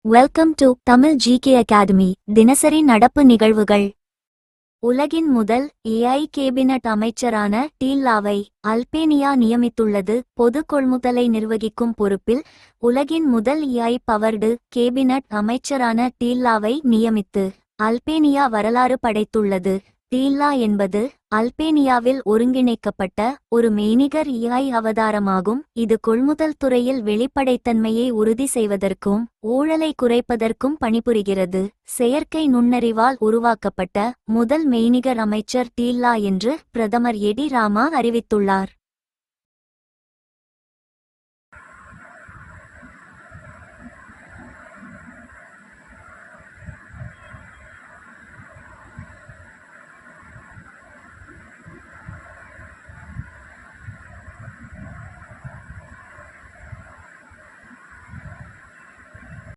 Welcome to Tamil GK academy. தினசரி நடப்பு நிகழ்வுகள். உலகின் முதல் ஏஐ கேபினட் அமைச்சரான டீல்லாவை அல்பேனியா நியமித்துள்ளது. பொது கொள்முதலை நிர்வகிக்கும் பொறுப்பில் உலகின் முதல் ஏஐ பவர்டு கேபினட் அமைச்சரான டீல்லாவை நியமித்து அல்பேனியா வரலாறு படைத்துள்ளது. டீல்லா என்பது அல்பேனியாவில் ஒருங்கிணைக்கப்பட்ட ஒரு மெய்நிகர் ஏஐ அவதாரமாகும். இது கொள்முதல் துறையில் வெளிப்படைத்தன்மையை உறுதி செய்வதற்கும் ஊழலை குறைப்பதற்கும் பணிபுரிகிறது. செயற்கை நுண்ணறிவால் உருவாக்கப்பட்ட முதல் மெய்நிகர் அமைச்சர் டீல்லா என்று பிரதமர் எடி ராமா அறிவித்துள்ளார்.